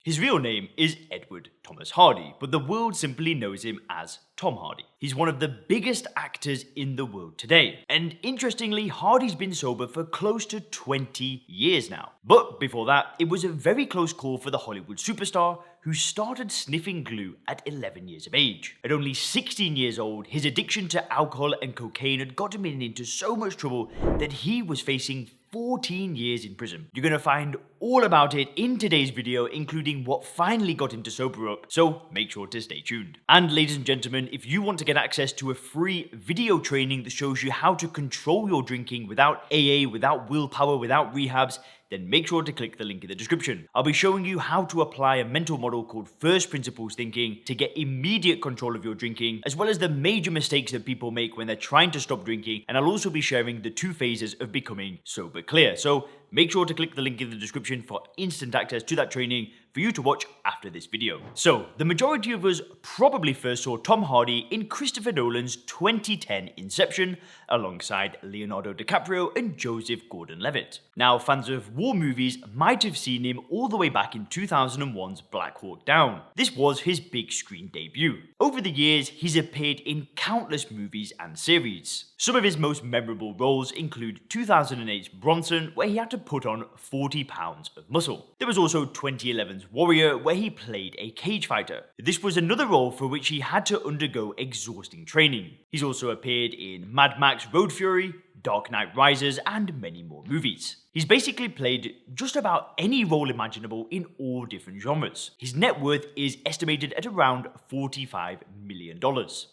His real name is Edward Thomas Hardy, but the world simply knows him as Tom Hardy. He's one of the biggest actors in the world today, and interestingly, Hardy's been sober for close to 20 years now. But before that, it was a very close call for the Hollywood superstar who started sniffing glue at 11 years of age. At only 16 years old, his addiction to alcohol and cocaine had gotten him into so much trouble that he was facing 14 years in prison. You're gonna find all about it in today's video, including what finally got him to sober up, so make sure to stay tuned. And ladies and gentlemen, if you want to get access to a free video training that shows you how to control your drinking without AA, without willpower, without rehabs, then make sure to click the link in the description. I'll be showing you how to apply a mental model called First Principles Thinking to get immediate control of your drinking, as well as the major mistakes that people make when they're trying to stop drinking, and I'll also be sharing the 2 phases of becoming sober clear. So make sure to click the link in the description for instant access to that training for you to watch after this video. So, the majority of us probably first saw Tom Hardy in Christopher Nolan's 2010 Inception, alongside Leonardo DiCaprio and Joseph Gordon-Levitt. Now, fans of war movies might have seen him all the way back in 2001's Black Hawk Down. This was his big screen debut. Over the years, he's appeared in countless movies and series. Some of his most memorable roles include 2008's Bronson, where he had to put on 40 pounds of muscle. There was also 2011's Warrior, where he played a cage fighter. This was another role for which he had to undergo exhausting training. He's also appeared in Mad Max Road Fury, Dark Knight Rises, and many more movies. He's basically played just about any role imaginable in all different genres. His net worth is estimated at around $45 million.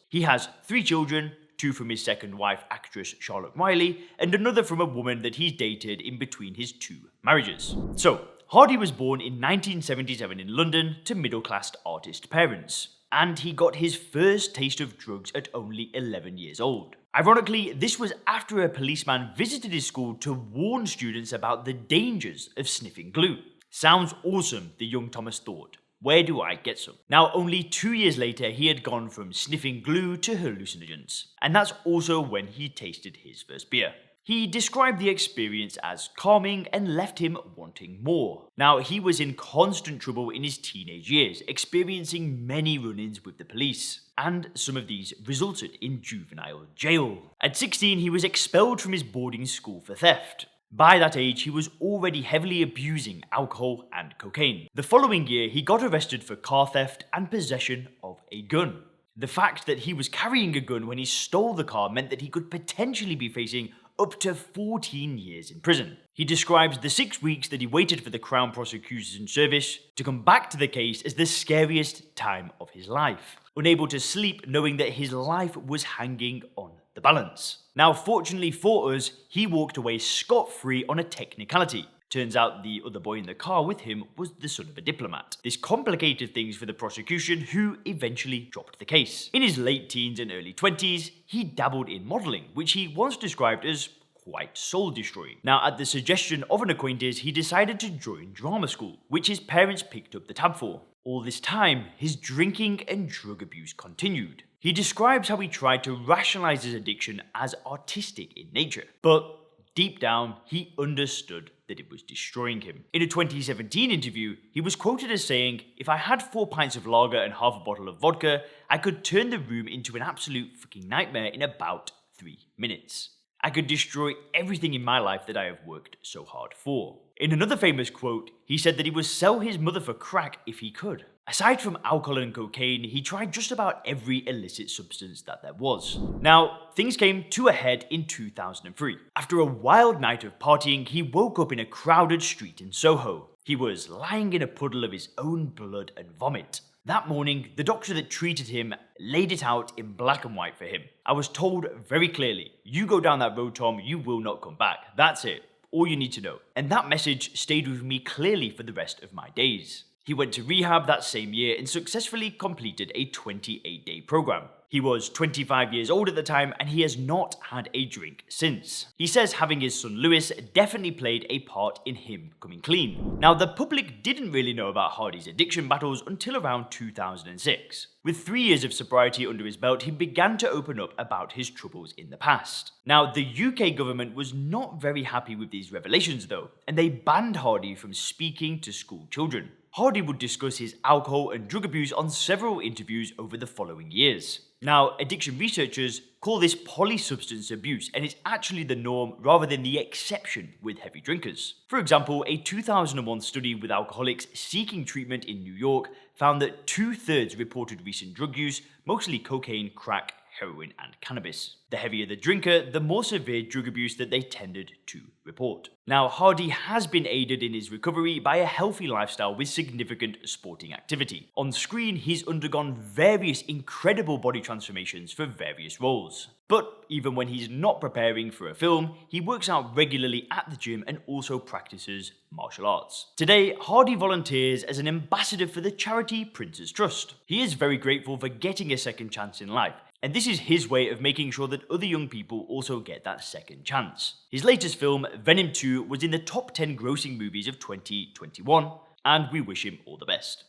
He has 3 children, 2 from his second wife, actress Charlotte Riley, and another from a woman that he's dated in between his 2 marriages. So, Hardy was born in 1977 in London to middle-class artist parents, and he got his first taste of drugs at only 11 years old. Ironically, this was after a policeman visited his school to warn students about the dangers of sniffing glue. Sounds awesome, the young Thomas thought. Where do I get some? Now, only 2 years later, he had gone from sniffing glue to hallucinogens, and that's also when he tasted his first beer. He described the experience as calming and left him wanting more. Now, he was in constant trouble in his teenage years, experiencing many run-ins with the police, and some of these resulted in juvenile jail. At 16, he was expelled from his boarding school for theft. By that age, he was already heavily abusing alcohol and cocaine. The following year, he got arrested for car theft and possession of a gun. The fact that he was carrying a gun when he stole the car meant that he could potentially be facing up to 14 years in prison. He describes the 6 weeks that he waited for the Crown Prosecution Service to come back to the case as the scariest time of his life, unable to sleep knowing that his life was hanging on the balance. Now, fortunately for us, he walked away scot-free on a technicality. Turns out the other boy in the car with him was the son of a diplomat. This complicated things for the prosecution, who eventually dropped the case. In his late teens and early 20s, he dabbled in modelling, which he once described as quite soul-destroying. Now, at the suggestion of an acquaintance, he decided to join drama school, which his parents picked up the tab for. All this time, his drinking and drug abuse continued. He describes how he tried to rationalize his addiction as artistic in nature, but deep down, he understood that it was destroying him. In a 2017 interview, he was quoted as saying, "If I had 4 pints of lager and half a bottle of vodka, I could turn the room into an absolute fucking nightmare in about 3 minutes. I could destroy everything in my life that I have worked so hard for." In another famous quote, he said that he would sell his mother for crack if he could. Aside from alcohol and cocaine, he tried just about every illicit substance that there was. Now, things came to a head in 2003. After a wild night of partying, he woke up in a crowded street in Soho. He was lying in a puddle of his own blood and vomit. That morning, the doctor that treated him laid it out in black and white for him. "I was told very clearly, you go down that road, Tom, you will not come back. That's it. All you need to know." And that message stayed with me clearly for the rest of my days. He went to rehab that same year and successfully completed a 28-day program. He was 25 years old at the time, and he has not had a drink since. He says having his son Lewis definitely played a part in him coming clean. Now, the public didn't really know about Hardy's addiction battles until around 2006. With 3 years of sobriety under his belt, he began to open up about his troubles in the past. Now, the UK government was not very happy with these revelations though, and they banned Hardy from speaking to school children. Hardy would discuss his alcohol and drug abuse on several interviews over the following years. Now, addiction researchers call this polysubstance abuse, and it's actually the norm rather than the exception with heavy drinkers. For example, a 2001 study with alcoholics seeking treatment in New York found that 2/3 reported recent drug use, mostly cocaine, crack, heroin, and cannabis. The heavier the drinker, the more severe drug abuse that they tended to report. Now, Hardy has been aided in his recovery by a healthy lifestyle with significant sporting activity. On screen, he's undergone various incredible body transformations for various roles. But even when he's not preparing for a film, he works out regularly at the gym and also practices martial arts. Today, Hardy volunteers as an ambassador for the charity Prince's Trust. He is very grateful for getting a second chance in life, and this is his way of making sure that other young people also get that second chance. His latest film, Venom 2, was in the top 10 grossing movies of 2021, and we wish him all the best.